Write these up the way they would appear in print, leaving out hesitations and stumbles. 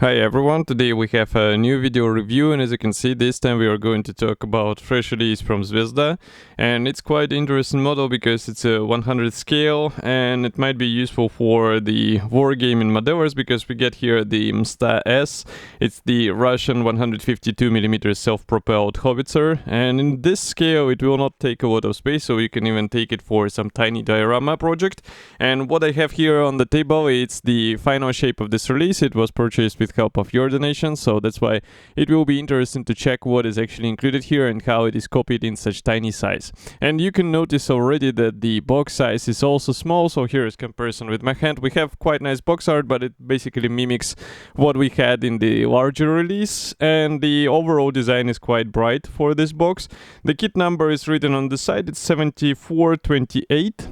Hi everyone, today we have a new video review, and as you can see, this time we are going to talk about fresh release from Zvezda. And it's quite interesting model because it's a 100 scale and it might be useful for the wargaming modelers because we get here the Msta-S. It's the Russian 152mm self-propelled howitzer, and in this scale it will not take a lot of space, so you can even take it for some tiny diorama project. And what I have here on the table, it's the final shape of this release. It was purchased with help of your donation, so that's why it will be interesting to check what is actually included here and how it is copied in such tiny size. And you can notice already that the box size is also small, so here is comparison with my hand. We have quite nice box art, but it basically mimics what we had in the larger release, and the overall design is quite bright for this box. The kit number is written on the side, it's 7428,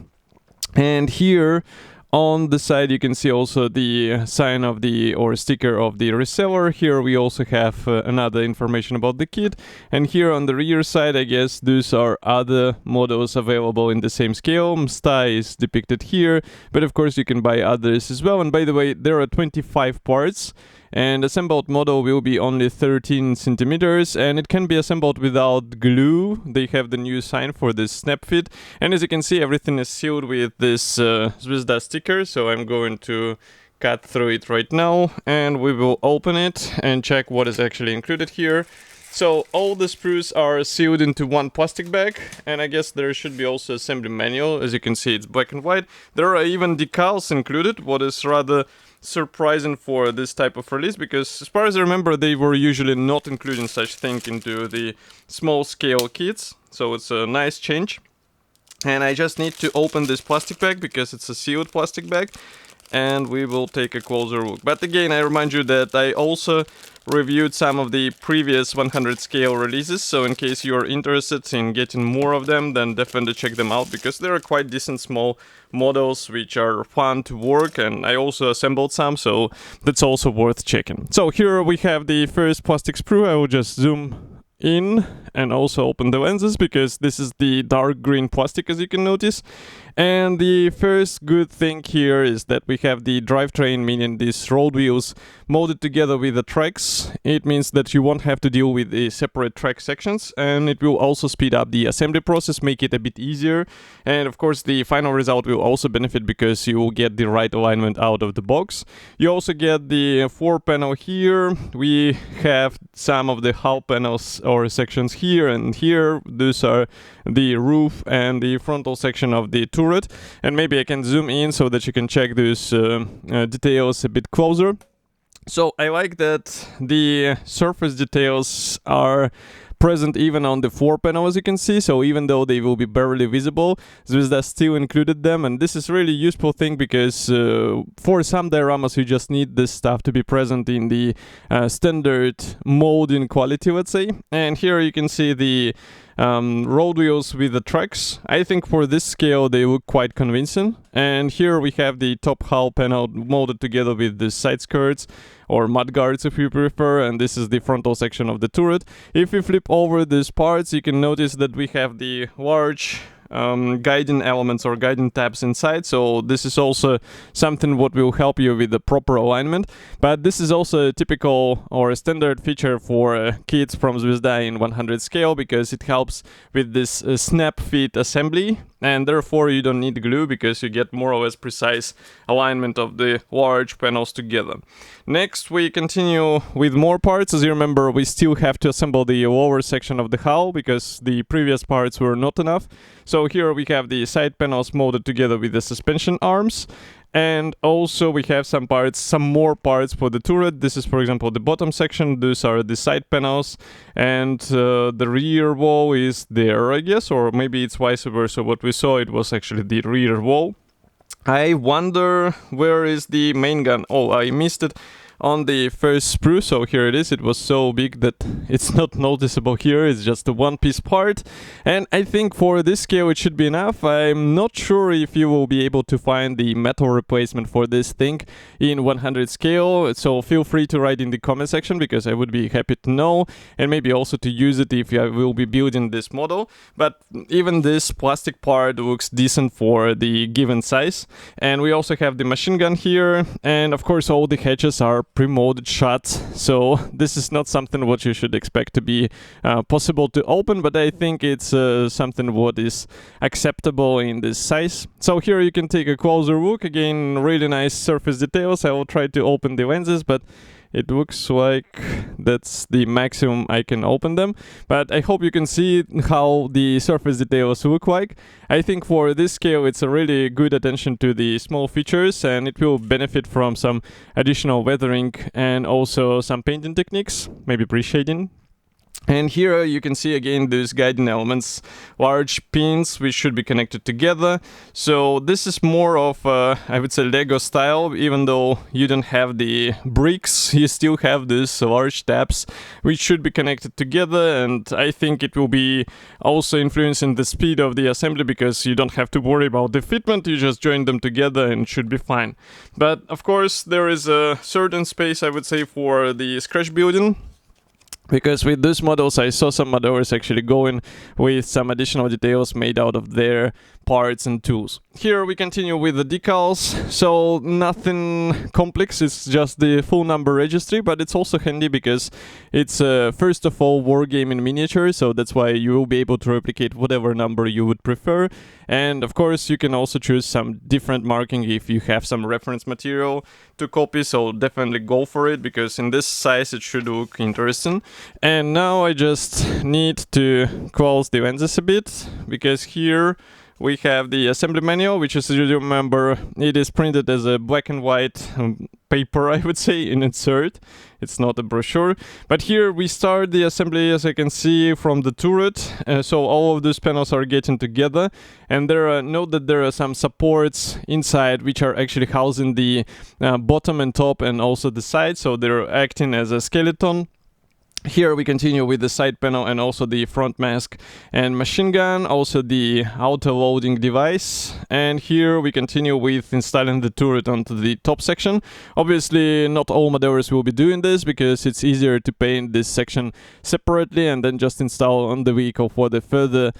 and here on the side you can see also the sign of the or sticker of the reseller. Here we also have another information about the kit, and here on the rear side I guess those are other models available in the same scale. Msta is depicted here, but of course you can buy others as well. And by the way, there are 25 parts, and assembled model will be only 13 centimeters, and it can be assembled without glue. They have the new sign for this snap fit, and as you can see, everything is sealed with this Zvezda sticker. So I'm going to cut through it right now, and we will open it and check what is actually included here. So all the sprues are sealed into one plastic bag, and I guess there should be also assembly manual. As you can see, it's black and white. There are even decals included, what is rather surprising for this type of release, because as far as I remember they were usually not including such thing into the small scale kits, so it's a nice change. And I just need to open this plastic bag because it's a sealed plastic bag, and we will take a closer look. But again, I remind you that I also reviewed some of the previous 100 scale releases, so in case you're interested in getting more of them, then definitely check them out, because they are quite decent small models which are fun to work, and I also assembled some, so that's also worth checking. So here we have the first plastic sprue. I will just zoom in and also open the lenses because this is the dark green plastic, as you can notice. And the first good thing here is that we have the drivetrain, meaning these road wheels molded together with the tracks. It means that you won't have to deal with the separate track sections, and it will also speed up the assembly process, make it a bit easier. And of course the final result will also benefit because you will get the right alignment out of the box. You also get the 4 panel here. We have some of the hull panels or sections here and here. Those are the roof and the frontal section of the turret, and maybe I can zoom in so that you can check those details a bit closer. So I like that the surface details are present even on the 4 panel, as you can see. So even though they will be barely visible, Zvezda still included them, and this is really useful thing because for some dioramas you just need this stuff to be present in the standard molding quality, let's say. And here you can see the road wheels with the tracks. I think for this scale they look quite convincing. And here we have the top hull panel molded together with the side skirts or mud guards if you prefer, and this is the frontal section of the turret. If we flip over these parts, you can notice that we have the large guiding elements or guiding tabs inside, so this is also something what will help you with the proper alignment. But this is also a typical or a standard feature for kits from Zvezda in 100 scale, because it helps with this snap fit assembly, and therefore you don't need glue because you get more or less precise alignment of the large panels together. Next we continue with more parts. As you remember, we still have to assemble the lower section of the hull because the previous parts were not enough. So here we have the side panels molded together with the suspension arms, and also we have some more parts for the turret. This is, for example, the bottom section. Those are the side panels, and the rear wall is there, I guess, or maybe it's vice versa. What we saw, it was actually the rear wall. I wonder where is the main gun. Oh, I missed it on the first sprue, so here it is. It was so big that it's not noticeable here. It's just a one-piece part, and I think for this scale it should be enough. I'm not sure if you will be able to find the metal replacement for this thing in 100 scale, so feel free to write in the comment section because I would be happy to know, and maybe also to use it if I will be building this model. But even this plastic part looks decent for the given size. And we also have the machine gun here, and of course all the hatches are pre-molded shots, so this is not something what you should expect to be possible to open, but I think it's something what is acceptable in this size. So here you can take a closer look. Again, really nice surface details. I will try to open the lenses, but it looks like that's the maximum I can open them. But I hope you can see how the surface details look like. I think for this scale it's a really good attention to the small features, and it will benefit from some additional weathering and also some painting techniques, maybe pre-shading. And here you can see again these guiding elements, large pins which should be connected together. So this is more of I would say Lego style. Even though you don't have the bricks, you still have these large tabs which should be connected together, and I think it will be also influencing the speed of the assembly, because you don't have to worry about the fitment, you just join them together and it should be fine. But of course there is a certain space, I would say, for the scratch building, because with these models I saw some modelers actually going with some additional details made out of their parts and tools. Here we continue with the decals, so nothing complex, it's just the full number registry, but it's also handy because it's first of all wargame in miniature, so that's why you will be able to replicate whatever number you would prefer. And of course you can also choose some different marking if you have some reference material to copy, so definitely go for it, because in this size it should look interesting. And now I just need to close the lenses a bit, because here we have the assembly manual, which, as you remember, it is printed as a black and white paper, I would say, in insert. It's not a brochure. But here we start the assembly, as I can see, from the turret. So all of these panels are getting together. And note that there are some supports inside which are actually housing the bottom and top and also the side. So they're acting as a skeleton. Here we continue with the side panel and also the front mask and machine gun, also the auto-loading device. And here we continue with installing the turret onto the top section. Obviously not all modelers will be doing this, because it's easier to paint this section separately and then just install on the vehicle for the further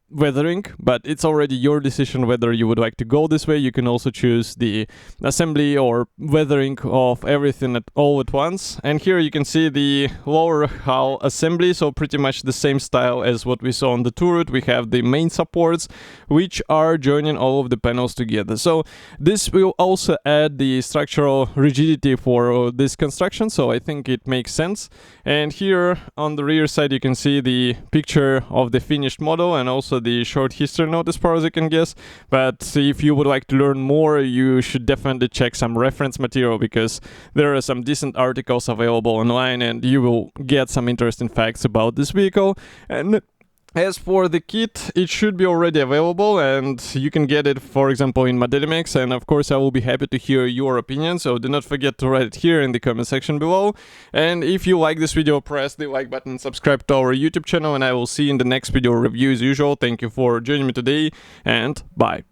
weathering, but it's already your decision whether you would like to go this way. You can also choose the assembly or weathering of everything all at once. And here you can see the lower hull assembly, so pretty much the same style as what we saw on the turret. We have the main supports which are joining all of the panels together. So this will also add the structural rigidity for this construction, so I think it makes sense. And here on the rear side you can see the picture of the finished model and also the short history note, as far as I can guess. But if you would like to learn more, you should definitely check some reference material, because there are some decent articles available online and you will get some interesting facts about this vehicle. And as for the kit, it should be already available and you can get it, for example, in Modelimex, and of course I will be happy to hear your opinion, so do not forget to write it here in the comment section below. And if you like this video, press the like button, subscribe to our YouTube channel, and I will see you in the next video review as usual. Thank you for joining me today, and bye.